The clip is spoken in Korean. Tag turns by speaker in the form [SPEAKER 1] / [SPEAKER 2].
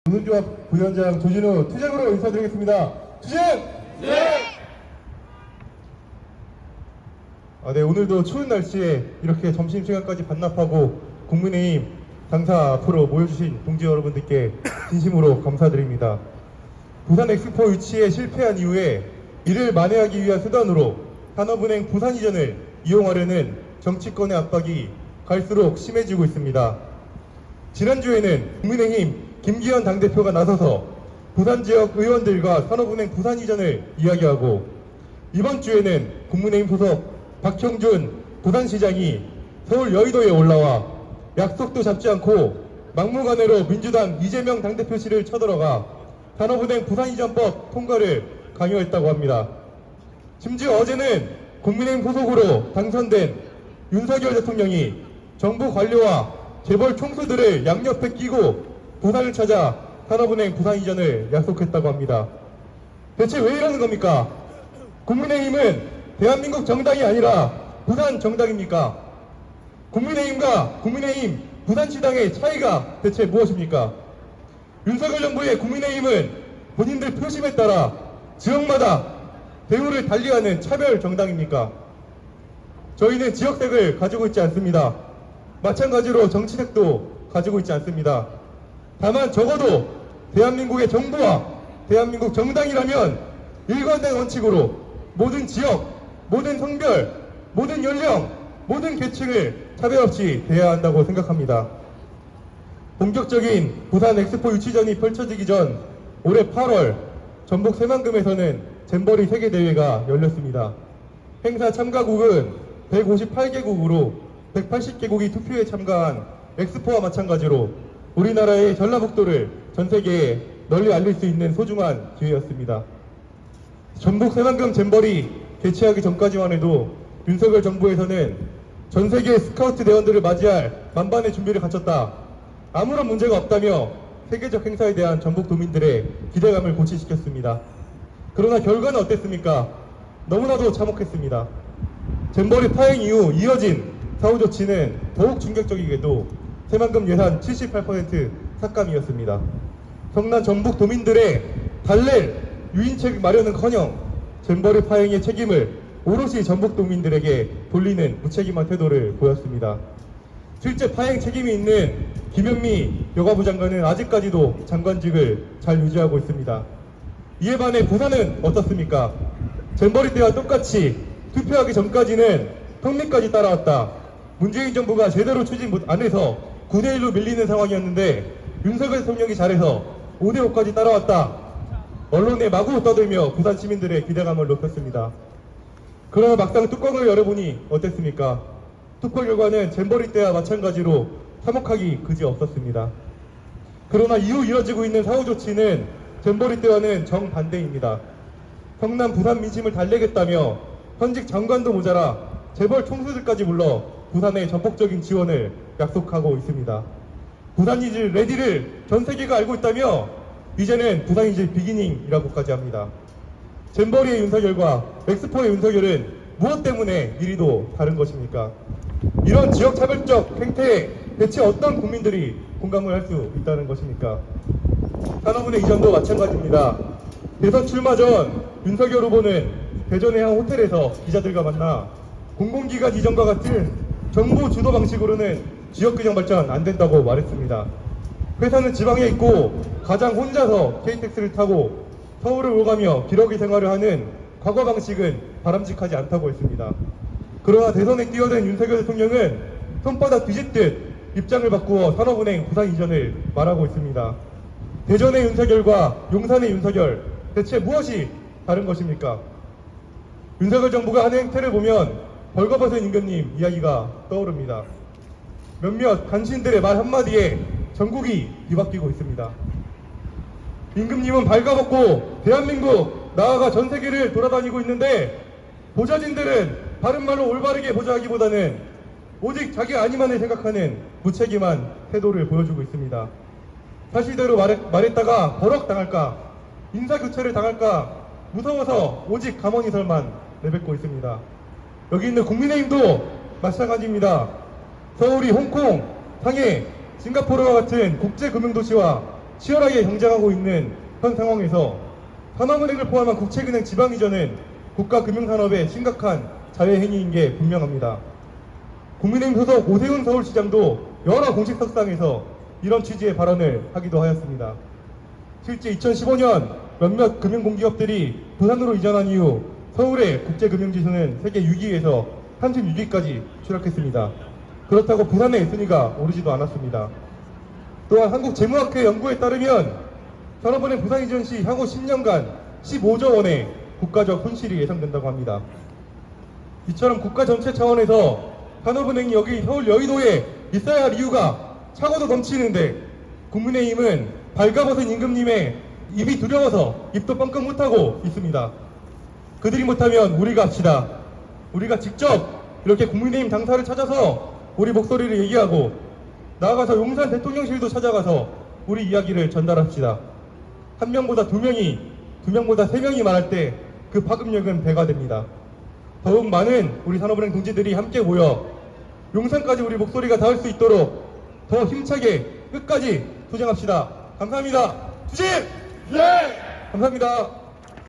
[SPEAKER 1] 노동조합 부위원장 조진우 투쟁으로 인사드리겠습니다. 투쟁! 네! 네, 오늘도 추운 날씨에 이렇게 점심시간까지 반납하고 국민의힘 당사 앞으로 모여주신 동지 여러분들께 진심으로 감사드립니다. 부산 엑스포 유치에 실패한 이후에 이를 만회하기 위한 수단으로 산업은행 부산 이전을 이용하려는 정치권의 압박이 갈수록 심해지고 있습니다. 지난주에는 국민의힘 김기현 당대표가 나서서 부산 지역 의원들과 산업은행 부산 이전을 이야기하고, 이번 주에는 국민의힘 소속 박형준 부산시장이 서울 여의도에 올라와 약속도 잡지 않고 막무가내로 민주당 이재명 당대표실을 쳐들어가 산업은행 부산 이전법 통과를 강요했다고 합니다. 심지어 어제는 국민의힘 소속으로 당선된 윤석열 대통령이 정부 관료와 재벌 총수들을 양옆에 끼고 부산을 찾아 산업은행 부산 이전을 약속했다고 합니다. 대체 왜 이러는 겁니까? 국민의힘은 대한민국 정당이 아니라 부산 정당입니까? 국민의힘과 국민의힘 부산시당의 차이가 대체 무엇입니까? 윤석열 정부의 국민의힘은 본인들 표심에 따라 지역마다 대우를 달리하는 차별 정당입니까? 저희는 지역색을 가지고 있지 않습니다. 마찬가지로 정치색도 가지고 있지 않습니다. 다만 적어도 대한민국의 정부와 대한민국 정당이라면 일관된 원칙으로 모든 지역, 모든 성별, 모든 연령, 모든 계층을 차별 없이 대해야 한다고 생각합니다. 본격적인 부산 엑스포 유치전이 펼쳐지기 전 올해 8월 전북 새만금에서는 잼버리 세계대회가 열렸습니다. 행사 참가국은 158개국으로 180개국이 투표에 참가한 엑스포와 마찬가지로 우리나라의 전라북도를 전세계에 널리 알릴 수 있는 소중한 기회였습니다. 전북 새만금 잼버리 개최하기 전까지만 해도 윤석열 정부에서는 전세계 스카우트 대원들을 맞이할 만반의 준비를 갖췄다, 아무런 문제가 없다며 세계적 행사에 대한 전북 도민들의 기대감을 고취시켰습니다. 그러나 결과는 어땠습니까? 너무나도 참혹했습니다. 잼버리 파행 이후 이어진 사후 조치는 더욱 충격적이게도 새만금 예산 78% 삭감이었습니다. 성난 전북 도민들의 달랠 유인책 마련은커녕 잼버리 파행의 책임을 오롯이 전북 도민들에게 돌리는 무책임한 태도를 보였습니다. 실제 파행 책임이 있는 김현미 여가부 장관은 아직까지도 장관직을 잘 유지하고 있습니다. 이에 반해 부산은 어떻습니까? 잼버리 때와 똑같이 투표하기 전까지는 통리까지 따라왔다. 문재인 정부가 제대로 추진 안 해서 9대1로 밀리는 상황이었는데 윤석열 대통령이 잘해서 5대5까지 따라왔다. 언론에 마구 떠들며 부산 시민들의 기대감을 높였습니다. 그러나 막상 뚜껑을 열어보니 어땠습니까? 투표 결과는 잼버리 때와 마찬가지로 참혹하기 그지없었습니다. 그러나 이후 이어지고 있는 사후 조치는 잼버리 때와는 정반대입니다. 성남 부산 민심을 달래겠다며 현직 장관도 모자라 재벌 총수들까지 불러 부산의 전폭적인 지원을 약속하고 있습니다. 부산 이즈 레디를 전 세계가 알고 있다며 이제는 부산 이즈 비기닝이라고까지 합니다. 잼버리의 윤석열과 엑스포의 윤석열은 무엇 때문에 이리도 다른 것입니까? 이런 지역차별적 행태에 대체 어떤 국민들이 공감을 할 수 있다는 것입니까? 산업은행 이전도 마찬가지입니다. 대선 출마 전 윤석열 후보는 대전의 한 호텔에서 기자들과 만나 공공기관 이전과 같은 정부 주도 방식으로는 지역균형 발전 안 된다고 말했습니다. 회사는 지방에 있고 가장 혼자서 KTX를 타고 서울을 오가며 기러기 생활을 하는 과거 방식은 바람직하지 않다고 했습니다. 그러나 대선에 뛰어든 윤석열 대통령은 손바닥 뒤집듯 입장을 바꾸어 산업은행 부산 이전을 말하고 있습니다. 대전의 윤석열과 용산의 윤석열, 대체 무엇이 다른 것입니까? 윤석열 정부가 하는 행태를 보면 벌거벗은 임금님 이야기가 떠오릅니다. 몇몇 간신들의 말 한마디에 전국이 뒤바뀌고 있습니다. 임금님은 발가벗고 대한민국 나아가 전 세계를 돌아다니고 있는데 보좌진들은 바른말로 올바르게 보좌하기보다는 오직 자기 안위만을 생각하는 무책임한 태도를 보여주고 있습니다. 사실대로 말했다가 버럭 당할까, 인사교체를 당할까 무서워서 오직 가만히설만 내뱉고 있습니다. 여기 있는 국민의힘도 마찬가지입니다. 서울이 홍콩, 상해, 싱가포르와 같은 국제금융도시와 치열하게 경쟁하고 있는 현 상황에서 산업은행을 포함한 국책은행 지방이전은 국가금융산업의 심각한 자해행위인 게 분명합니다. 국민의힘 소속 오세훈 서울시장도 여러 공식석상에서 이런 취지의 발언을 하기도 하였습니다. 실제 2015년 몇몇 금융공기업들이 부산으로 이전한 이후 서울의 국제금융지수는 세계 6위에서 36위까지 추락했습니다. 그렇다고 부산의 순위가 오르지도 않았습니다. 또한 한국재무학회 연구에 따르면 산업은행 부산 이전 시 향후 10년간 15조 원의 국가적 손실이 예상된다고 합니다. 이처럼 국가 전체 차원에서 산업은행이 여기 서울 여의도에 있어야 할 이유가 차고도 넘치는데 국민의힘은 발가벗은 임금님의 입이 두려워서 입도 뻥끗 못하고 있습니다. 그들이 못하면 우리가 합시다. 우리가 직접 이렇게 국민의힘 당사를 찾아서 우리 목소리를 얘기하고 나아가서 용산 대통령실도 찾아가서 우리 이야기를 전달합시다. 한 명보다 두 명이, 두 명보다 세 명이 말할 때 그 파급력은 배가 됩니다. 더욱 많은 우리 산업은행 동지들이 함께 모여 용산까지 우리 목소리가 닿을 수 있도록 더 힘차게 끝까지 투쟁합시다. 감사합니다. 투쟁! 예! 감사합니다.